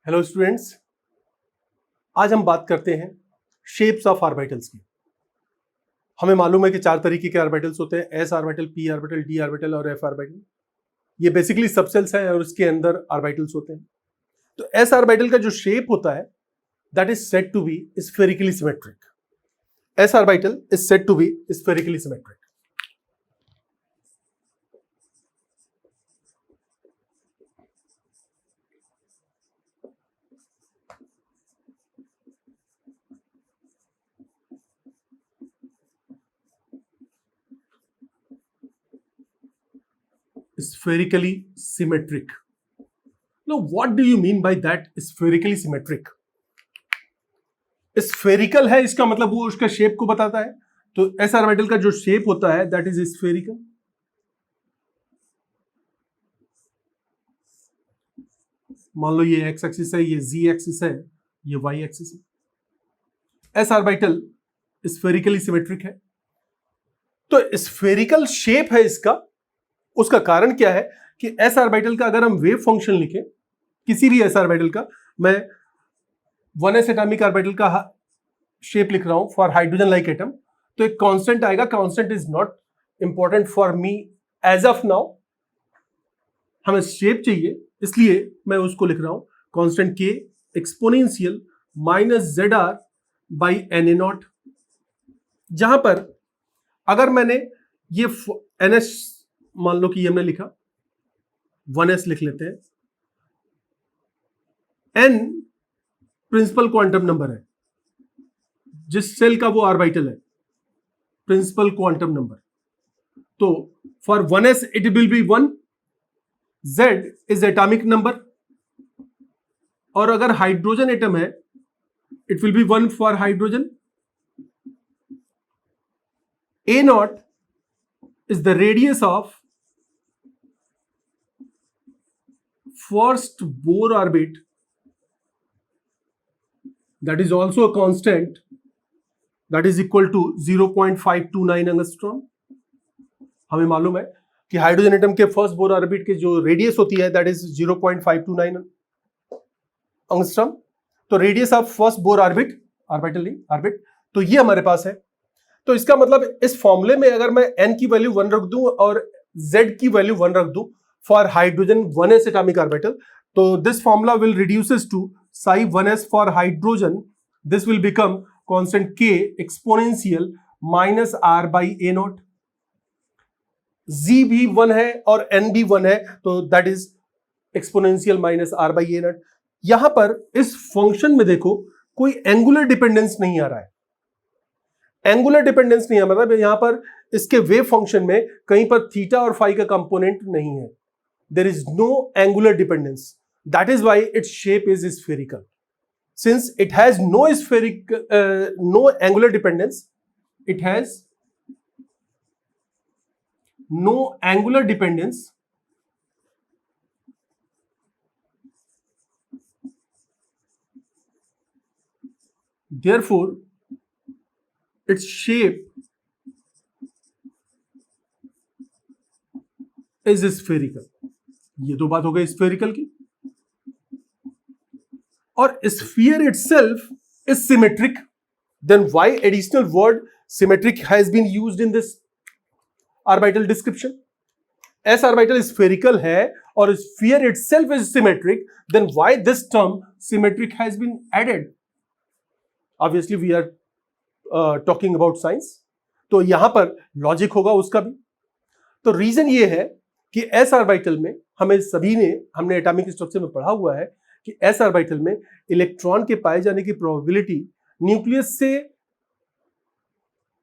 Hello students, आज हम बात करते हैं शेप्स ऑफ ऑर्बिटल्स की। हमें मालूम है कि 4 तरीके के ऑर्बिटल्स होते हैं, S orbital, P orbital, D orbital और एफ ऑर्बिटल। ये बेसिकली सबसेल्स है और उसके अंदर ऑर्बिटल्स होते हैं। तो एस ऑर्बिटल का जो शेप होता है that is said to be spherically symmetric. S orbital is said to be spherically symmetric. Spherically symmetric. Now, what do you mean by that spherically symmetric? Spherical है, इसका मतलब वो उसका शेप को बताता है। तो एस ऑर्बिटल का जो शेप होता है दैट इज स्फेरिकल। मान लो ये एक्स एक्सिस है, ये जी एक्सिस है, ये वाई एक्सिस है। एस ऑर्बिटल स्फेरिकली सिमेट्रिक है। तो स्फेरिकल शेप है इसका। उसका कारण क्या है कि एस ऑर्बिटल का अगर हम वेव फंक्शन लिखें, किसी भी एस ऑर्बिटल का, मैं 1s एटॉमिक ऑर्बिटल का शेप लिख रहा हूं फॉर हाइड्रोजन लाइक एटम, तो एक कांस्टेंट आएगा। Constant is not important for me as of now. हमें शेप चाहिए, इसलिए मैं उसको लिख रहा हूं कांस्टेंट के exponential minus Z R by N A naught. जहां पर अगर मैंने ये NS, मान लो कि ये हमने लिखा 1s लिख लेते हैं। n प्रिंसिपल क्वांटम नंबर है, जिस सेल का वो ऑर्बिटल है, प्रिंसिपल क्वांटम नंबर। तो for 1s it will be 1, z is atomic number, और अगर हाइड्रोजन एटम है it will be 1 for hydrogen. a not is the radius of first Bohr orbit, that is also a constant, that is equal to 0.529 angstrom। हमें मालूम है कि hydrogen atom के first Bohr orbit के जो radius होती है दैट इज 0.529 angstrom। तो radius of first Bohr orbit, orbit, तो ये हमारे पास है। तो इसका मतलब इस फॉर्मूले में अगर मैं n की वैल्यू 1 रख दूं और z की वैल्यू 1 रख दूं for hydrogen 1s atomic orbital, तो this formula will reduces to psi 1s for hydrogen. This will become constant k exponential minus r by a naught. z भी 1 है और n भी 1 है, तो that is exponential minus r by a not. यहां पर इस फंक्शन में देखो कोई एंगुलर डिपेंडेंस नहीं आ रहा है। एंगुलर डिपेंडेंस नहीं है, मतलब यहां पर इसके वेव फंक्शन में कहीं पर थीटा और फाई का कंपोनेंट नहीं है। There is no angular dependence, that is why its shape is spherical. Since it has no angular dependence, it has no angular dependence, therefore its shape is spherical। ये तो बात हो गई spherical की। और sphere itself is symmetric, then why additional word symmetric has been used in this orbital description. S orbital spherical है और sphere itself is symmetric, then why this term symmetric has been added. Obviously we are talking about science, तो यहां पर logic होगा उसका भी। तो reason ये है कि एस ऑर्बिटल में हमने एटॉमिक स्ट्रक्चर में पढ़ा हुआ है कि एस ऑर्बिटल में इलेक्ट्रॉन के पाए जाने की प्रोबेबिलिटी न्यूक्लियस से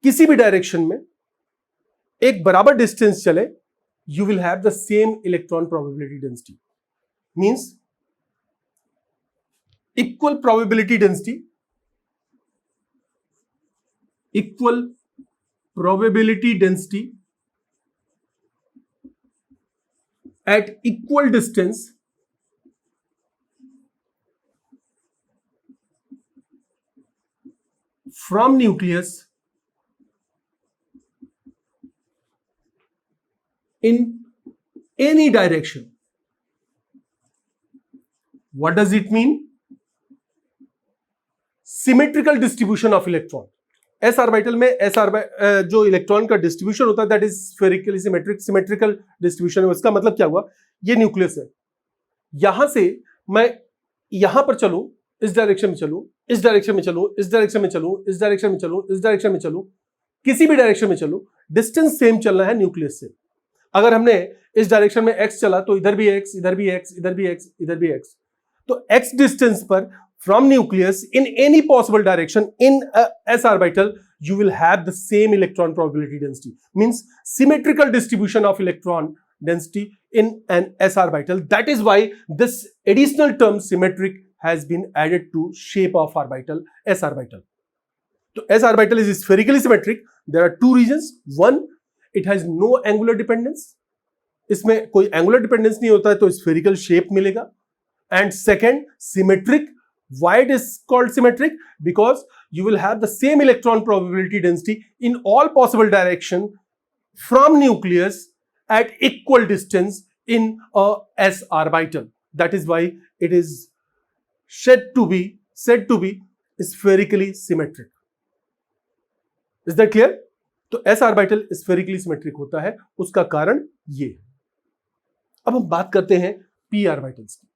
किसी भी डायरेक्शन में एक बराबर डिस्टेंस चले, you will have the same electron probability density, means equal probability density, equal probability density at equal distance from nucleus in any direction। What does it mean? Symmetrical distribution of electron. S orbital में जो electron का distribution होता है that is spherically symmetrical distribution. इसका मतलब क्या हुआ, ये न्यूक्लियस है, यहां से मैं यहां पर चलूं, इस डायरेक्शन में चलूं, इस डायरेक्शन में चलूं, इस डायरेक्शन में चलूं, इस डायरेक्शन में चलूं, इस डायरेक्शन में चलूं, किसी भी डायरेक्शन में चलूं, डिस्टेंस सेम चलना है न्यूक्लियस से। अगर हमने इस डायरेक्शन में x चला तो इधर भी x, इधर भी x, इधर भी x, इधर भी x, तो x डिस्टेंस पर from nucleus in any possible direction in a s orbital you will have the same electron probability density, means symmetrical distribution of electron density in an s orbital. That is why this additional term symmetric has been added to shape of orbital, s orbital. So s orbital is spherically symmetric. There are two reasons. One, it has no angular dependence. इसमें कोई angular dependence नहीं होता है तो spherical shape मिलेगा. And second, symmetric. Why it is called symmetric? Because you will have the same electron probability density in all possible direction from nucleus at equal distance in a s orbital. That is why it is said to be spherically symmetric. Is that clear? तो s orbital spherically symmetric होता है, उसका कारण ये है। अब हम बात करते हैं p orbitals की।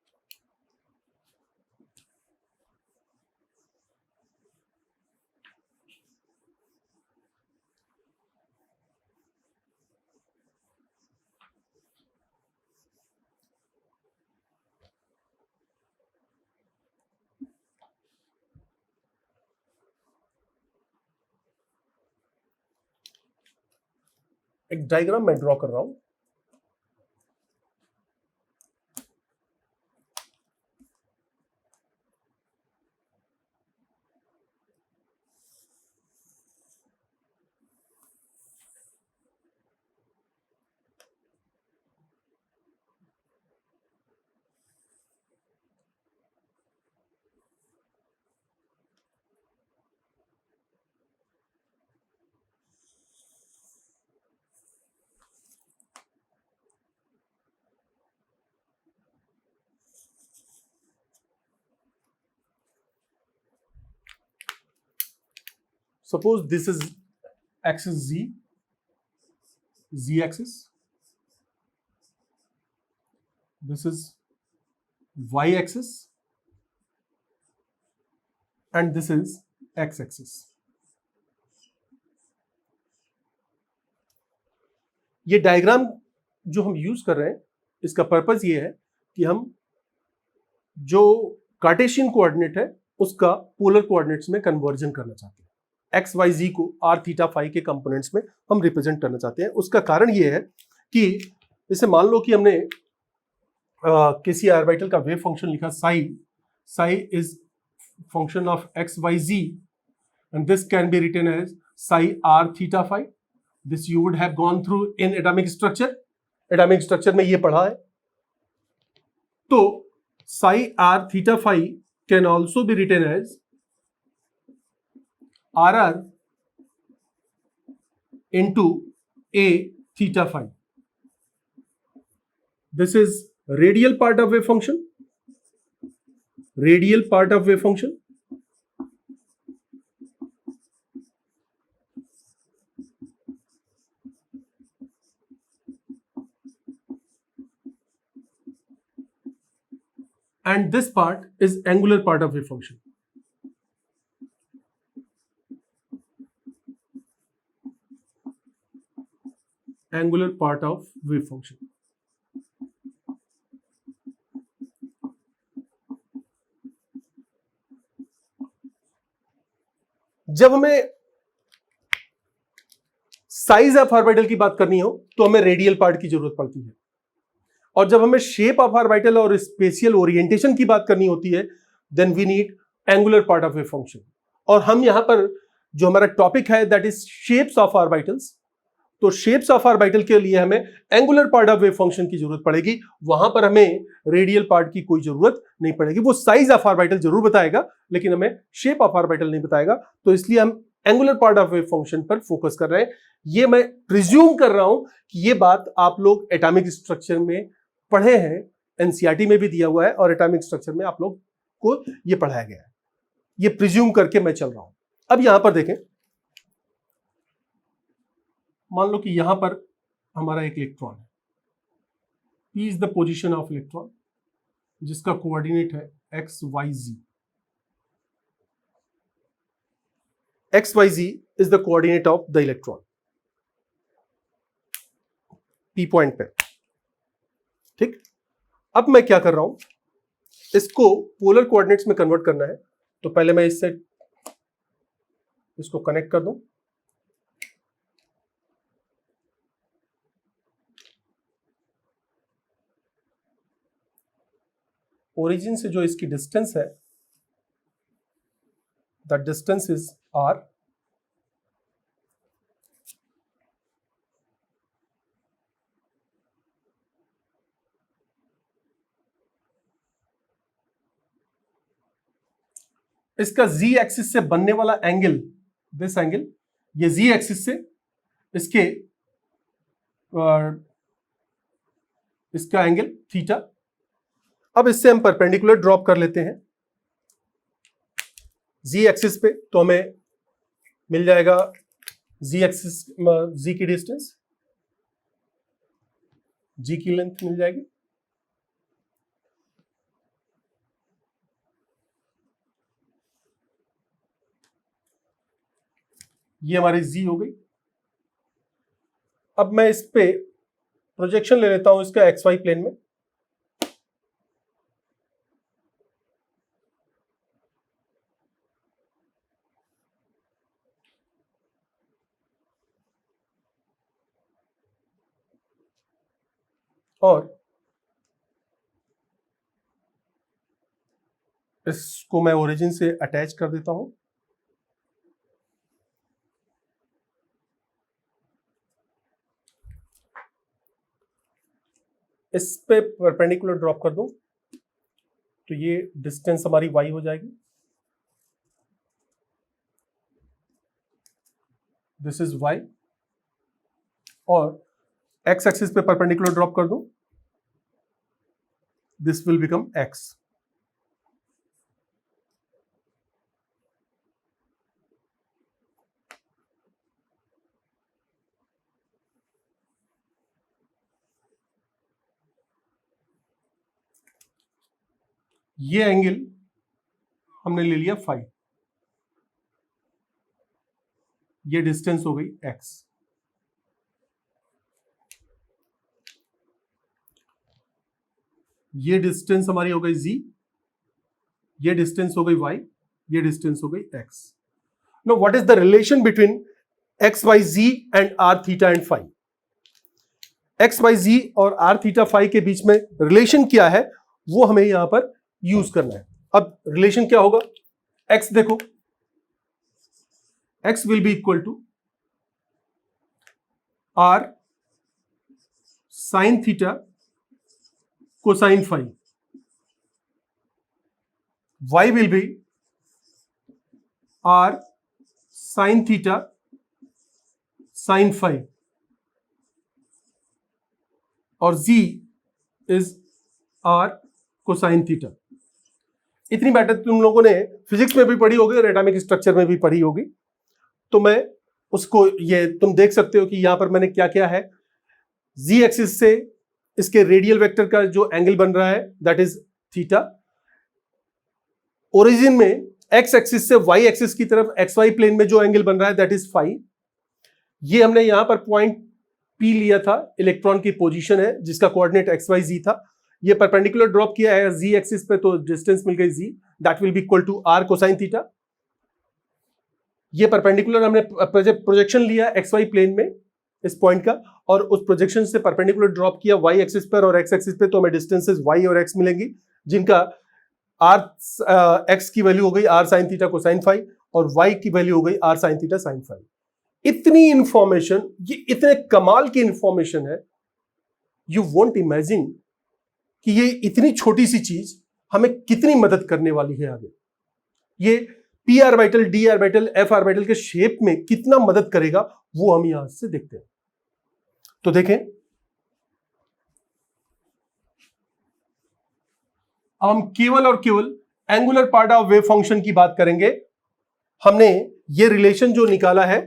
एक डायग्राम मैं ड्रॉ कर रहा हूं। Suppose this is axis z axis, this is y axis, and this is x axis. ये डायग्राम जो हम यूज कर रहे हैं इसका पर्पस ये है कि हम जो कार्टेशियन कोऑर्डिनेट है उसका पोलर कोऑर्डिनेट्स में कन्वर्जन करना चाहते हैं। एक्स वाई जी को आर थीटा फाई के कंपोनेंट्स में हम रिप्रेजेंट करना चाहते हैं। उसका कारण ये है कि जैसे मान लो कि हमने किसी ऑर्बिटल का वेव फंक्शन लिखा psi is function of X Y Z and this can be written as psi R theta phi. This you would have gone through in atomic structure में ये पढ़ा है। तो psi R theta phi can also be written as RR into A theta phi. This is radial part of wave function. And this part is angular part of wave function. Angular part of wave function. जब हमें size of orbital की बात करनी हो तो हमें radial part की जरूरत पड़ती है, और जब हमें शेप ऑफ ऑर्बिटल और स्पेशियल ओरिएंटेशन की बात करनी होती है then we need angular part of wave function. और हम यहां पर जो हमारा टॉपिक है that is shapes of orbitals. तो शेप्स ऑफ ऑर्बिटल के लिए हमें angular part of wave function की जरूरत पड़ेगी, वहां पर हमें रेडियल पार्ट की कोई जरूरत नहीं पड़ेगी। वो साइज ऑफ ऑर्बिटल जरूर बताएगा लेकिन हमें शेप ऑफ ऑर्बिटल नहीं बताएगा। तो इसलिए हम angular part of wave function पर फोकस कर रहे हैं। ये मैं प्रिज्यूम कर रहा हूं कि ये बात आप लोग एटॉमिक स्ट्रक्चर में पढ़े हैं, एनसीईआरटी में भी दिया हुआ है और एटॉमिक स्ट्रक्चर में आप लोग को ये पढ़ाया गया है। ये प्रिज्यूम करके मैं चल रहा हूं। अब यहां पर देखें, मान लो कि यहां पर हमारा एक इलेक्ट्रॉन है, P is the position of electron जिसका कोऑर्डिनेट है XYZ। XYZ is the coordinate of the electron P point पे, ठीक। अब मैं क्या कर रहा हूं, इसको पोलर कोऑर्डिनेट्स में कन्वर्ट करना है, तो पहले मैं इसको कनेक्ट कर दूं। ओरिजिन से जो इसकी डिस्टेंस है, द डिस्टेंस इज R। इसका Z एक्सिस से बनने वाला एंगल, दिस एंगल, ये Z एक्सिस से इसके इसका एंगल थीटा। अब इससे हम परपेंडिकुलर ड्रॉप कर लेते हैं Z एक्सिस पे, तो हमें मिल जाएगा Z एक्सिस, Z की डिस्टेंस, G की लेंथ मिल जाएगी। ये हमारी Z हो गई। अब मैं इस पे प्रोजेक्शन ले लेता हूं इसका XY प्लेन में। और इसको मैं ओरिजिन से अटैच कर देता हूं। इस पे परपेंडिकुलर ड्रॉप कर दूं तो ये डिस्टेंस हमारी y हो जाएगी, दिस इज y। और x एक्सिस पे परपेंडिकुलर ड्रॉप कर दूं, दिस विल बिकम x। ये एंगल हमने ले लिया फाई, ये डिस्टेंस हो गई x। ये डिस्टेंस हमारी हो गई z, ये डिस्टेंस हो गई y, ये डिस्टेंस हो गई x। Now what is the relation between x y z and r theta and phi? x y z और r थीटा फाई के बीच में रिलेशन क्या है वो हमें यहां पर यूज करना है। अब रिलेशन क्या होगा, x देखो, x will be equal to r sine theta cosine phi, y will be r sine theta sine phi, और z is r cosine theta. इतनी मैटर तुम लोगों ने फिजिक्स में भी पढ़ी होगी और एटॉमिक स्ट्रक्चर में भी पढ़ी होगी, तो मैं उसको, ये तुम देख सकते हो कि यहां पर मैंने क्या किया है, z एक्सिस से इसके रेडियल वेक्टर का जो एंगल बन रहा है दैट इज थीटा। ओरिजिन में x एक्सिस से y एक्सिस की तरफ xy प्लेन में जो एंगल बन रहा है दैट इज फाई। ये हमने यहां पर पॉइंट P लिया था, इलेक्ट्रॉन की पोजीशन है जिसका कोऑर्डिनेट XYZ था। ये परपेंडिकुलर ड्रॉप किया है z एक्सिस पे, तो डिस्टेंस मिल गई z, that will be equal to r cosine theta. ये परपेंडिकुलर हमने प्रोजेक्शन लिया XY प्लेन में इस पॉइंट का, और उस प्रोजेक्शन से परपेंडिकुलर ड्रॉप किया y एक्सिस पर और x एक्सिस पे, तो हमें डिस्टेंसेस y और x मिलेंगी जिनका x की वैल्यू हो गई r sine theta cosine phi और y की वैल्यू हो गई r sine theta sine phi. इतनी इंफॉर्मेशन, ये इतने कमाल की इंफॉर्मेशन है, यू वोंट इमेजिन कि ये इतनी छोटी सी चीज हमें कितनी मदद करने वाली है आगे। ये p orbital, d orbital, f orbital के शेप में कितना मदद करेगा वो हम यहां से देखते हैं। तो देखें, अब हम केवल और केवल angular part of wave function की बात करेंगे। हमने ये रिलेशन जो निकाला है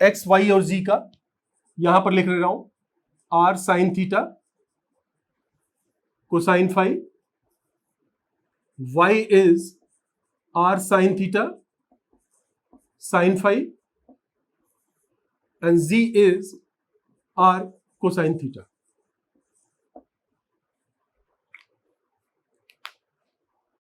एक्स वाई और जी का, यहां पर लिख रहा हूं R sine theta cosine phi, y is r sin theta sin phi and z is r cosine theta।